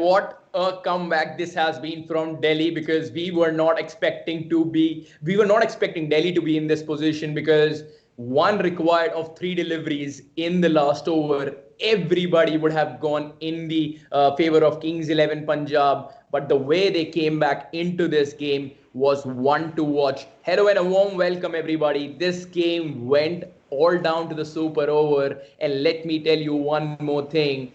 what a comeback this has been from Delhi, because we were not expecting Delhi to be in this position, because one required of three deliveries in the last over, everybody would have gone in the favor of Kings 11 Punjab. But the way they came back into this game was one to watch. Hello and a warm welcome, everybody. This game went all down to the super over. And let me tell you one more thing.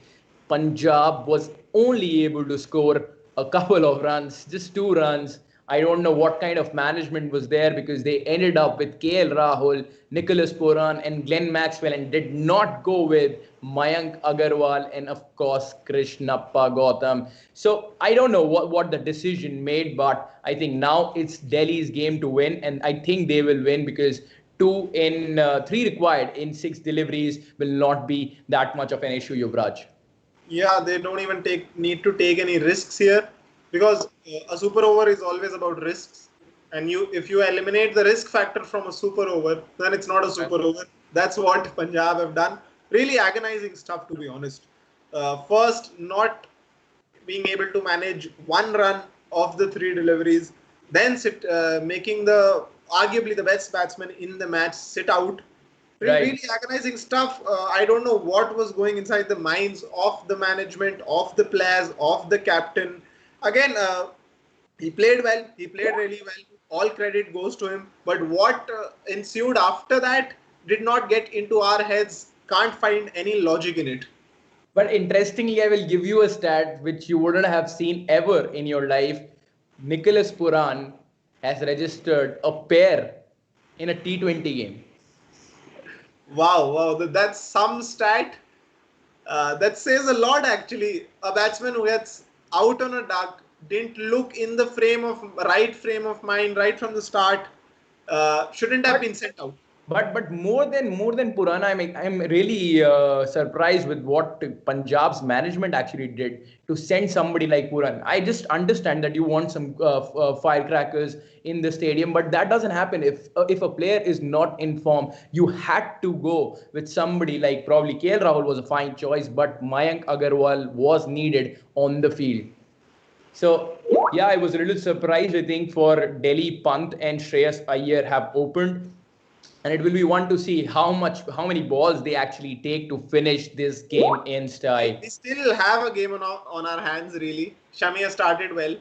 Punjab was only able to score a couple of runs, just 2 runs. I don't know what kind of management was there, because they ended up with KL Rahul, Nicholas Puran, and Glenn Maxwell, and did not go with Mayank Agarwal and, of course, Krishnappa Gautam. So I don't know what the decision made, but I think now it's Delhi's game to win, and I think they will win, because three required in 6 deliveries will not be that much of an issue, Yuvraj. Yeah, they don't even need to take any risks here, because a super over is always about risks. And if you eliminate the risk factor from a super over, then it's not a super over. That's what Punjab have done. Really agonizing stuff, to be honest. First, not being able to manage 1 run of the 3 deliveries, then making arguably the best batsman in the match sit out. Really agonizing stuff. I don't know what was going inside the minds of the management, of the players, of the captain. Again, he played well. He played really well. All credit goes to him. But what ensued after that did not get into our heads. Can't find any logic in it. But interestingly, I will give you a stat which you wouldn't have seen ever in your life. Nicholas Puran has registered a pair in a T20 game. Wow, that's some stat. That says a lot, actually. A batsman who gets out on a duck, didn't look in the right frame of mind right from the start, shouldn't have been sent out. But more than Purana, I'm really surprised with what Punjab's management actually did to send somebody like Puran. I just understand that you want some firecrackers in the stadium, but that doesn't happen if a player is not in form. You had to go with somebody like, probably KL Rahul was a fine choice, but Mayank Agarwal was needed on the field. So yeah, I was a little surprised. I think for Delhi, Pant and Shreyas Iyer have opened. And it will be one to see how many balls they actually take to finish this game in style. We still have a game on our hands, really. Shami has started well.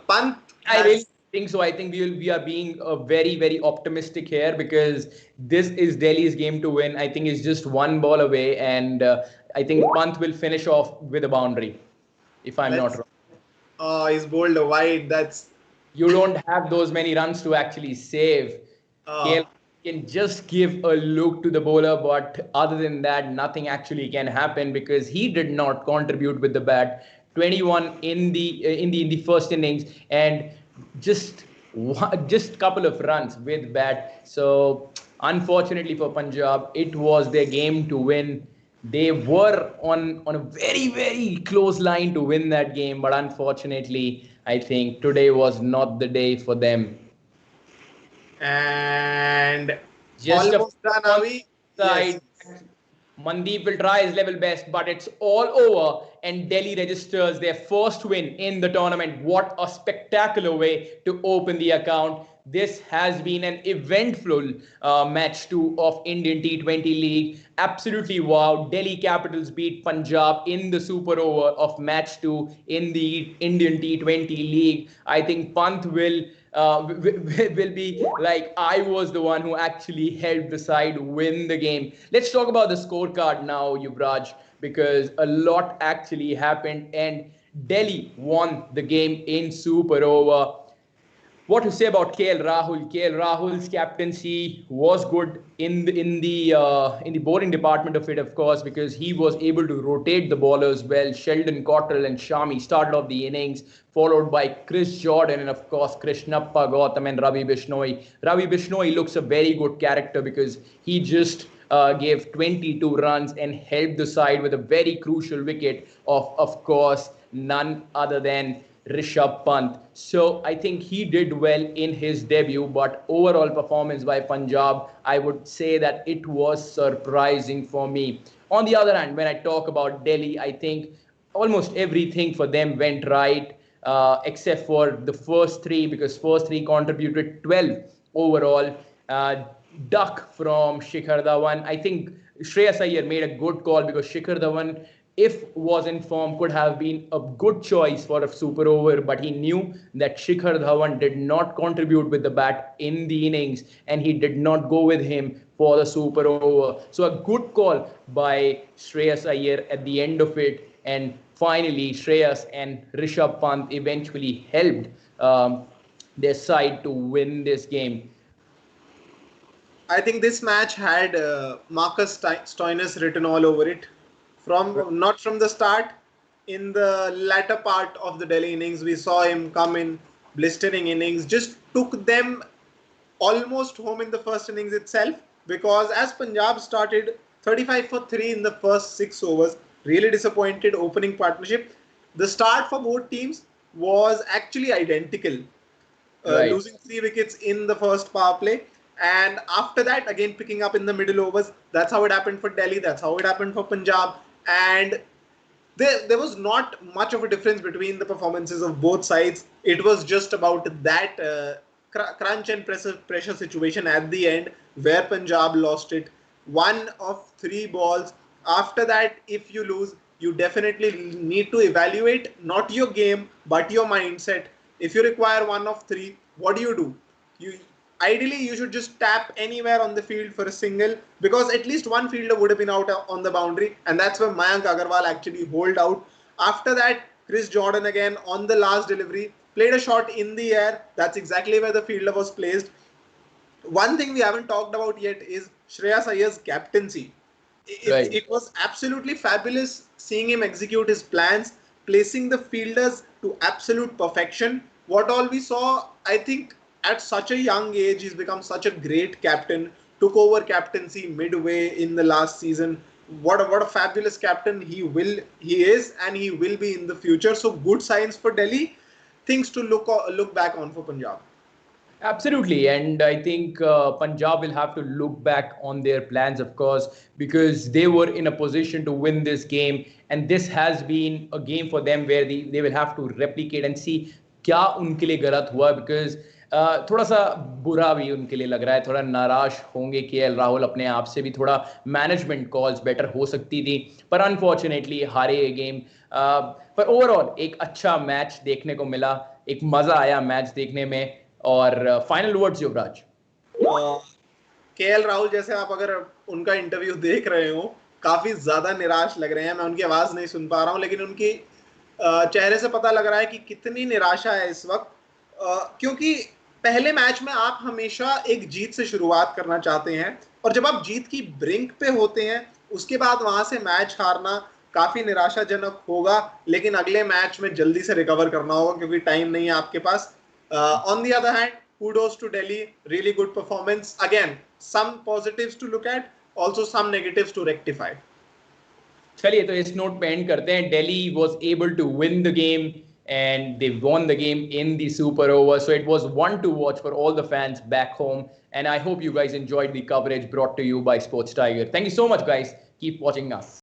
Pant. I really think so. I think we are being very, very optimistic here, because this is Delhi's game to win. I think it's just 1 ball away, and I think Pant will finish off with a boundary, if I'm not wrong. Oh, he's bowled a wide. You don't have those many runs to actually save. Can just give a look to the bowler, but other than that, nothing actually can happen, because he did not contribute with the bat. 21 in the first innings, and just couple of runs with bat. So unfortunately for Punjab, it was their game to win. They were on a very, very close line to win that game, but unfortunately, I think today was not the day for them. And just almost done, are we? Side. Yes. Mandeep will try his level best, but it's all over, and Delhi registers their first win in the tournament. What a spectacular way to open the account. This has been an eventful match 2 of Indian T20 League. Absolutely wow. Delhi Capitals beat Punjab in the super over of match 2 in the Indian T20 League. I think Pant will be like, I was the one who actually helped the side win the game. Let's talk about the scorecard now, Yuvraj, because a lot actually happened, and Delhi won the game in super over. What to say about KL Rahul? KL Rahul's captaincy was good in the bowling department of it, of course, because he was able to rotate the bowlers well. Sheldon Cottrell and Shami started off the innings, followed by Chris Jordan and, of course, Krishnappa Gautam and Ravi Bishnoi. Ravi Bishnoi looks a very good character, because he just gave 22 runs and helped the side with a very crucial wicket of course, none other than Rishabh Pant. So I think he did well in his debut, but overall performance by Punjab, I would say that it was surprising for me. On the other hand, when I talk about Delhi, I think almost everything for them went right, except for the first three, because first three contributed 12 overall. Duck from Shikhar Dhawan. I think Shreyas Iyer made a good call, because Shikhar Dhawan, if was in form, could have been a good choice for a super over, but he knew that Shikhar Dhawan did not contribute with the bat in the innings, and he did not go with him for the super over. So a good call by Shreyas Iyer at the end of it, and finally Shreyas and Rishabh Pant eventually helped their side to win this game. I think this match had Marcus Stoinis written all over it. From not from the start, in the latter part of the Delhi innings, we saw him come in blistering innings, just took them almost home in the first innings itself, because as Punjab started 35 for 3 in the first 6 overs, really disappointed opening partnership. The start for both teams was actually identical, Right. losing 3 wickets in the first power play. And after that, again picking up in the middle overs. That's how it happened for Delhi. That's how it happened for Punjab. And there was not much of a difference between the performances of both sides. It was just about that crunch and pressure situation at the end where Punjab lost it. One of 3 balls. After that, if you lose, you definitely need to evaluate not your game but your mindset. If you require 1 of 3, what do? You Ideally you should just tap anywhere on the field for a single, because at least one fielder would have been out on the boundary, and that's where Mayank Agarwal actually holed out. After that, Chris Jordan again on the last delivery played a shot in the air. That's exactly where the fielder was placed. One thing we haven't talked about yet is Shreyas Iyer's captaincy. Right. It was absolutely fabulous seeing him execute his plans, placing the fielders to absolute perfection. What all we saw, I think, at such a young age, he's become such a great captain. Took over captaincy midway in the last season. What a fabulous captain he is, and he will be in the future. So good signs for Delhi. Things to look back on for Punjab. Absolutely, and I think Punjab will have to look back on their plans, of course, because they were in a position to win this game, and this has been a game for them where they will have to replicate and see क्या उनके लिए गलत हुआ, because थोड़ा सा बुरा भी उनके लिए लग रहा है, थोड़ा नाराज होंगे केएल राहुल अपने आप से भी, थोड़ा मैनेजमेंट कॉल्स बेटर हो सकती थी, पर अनफॉर्चुनेटली हारे ये गेम। पर ओवरऑल एक अच्छा मैच देखने को मिला, एक मजा आया मैच देखने में। और फाइनल वर्ड्स युवराज। केएल राहुल जैसे आप अगर उनका इंटरव्यू देख रहे हो, काफी ज्यादा निराश लग रहे हैं। मैं उनकी आवाज नहीं सुन पा रहा हूं, लेकिन उनकी चेहरे से पता लग रहा है कि कितनी निराशा है इस वक्त, क्योंकि पहले मैच में आप हमेशा एक जीत से शुरुआत करना चाहते हैं, और जब आप जीत की ब्रिंक पे होते हैं उसके बाद वहां से मैच हारना काफी निराशाजनक होगा। लेकिन अगले मैच में जल्दी से रिकवर करना होगा, क्योंकि टाइम नहीं है आपके पास। On the other hand, kudos to Delhi, really good performance. Again, some positives to look at, also some negatives to rectify. चलिए तो इस नोट पे एंड करते हैं। Delhi was able to win the game and they won the game in the super over, so it was one to watch for all the fans back home, and I hope you guys enjoyed the coverage brought to you by SportsTiger. Thank you so much guys, keep watching us.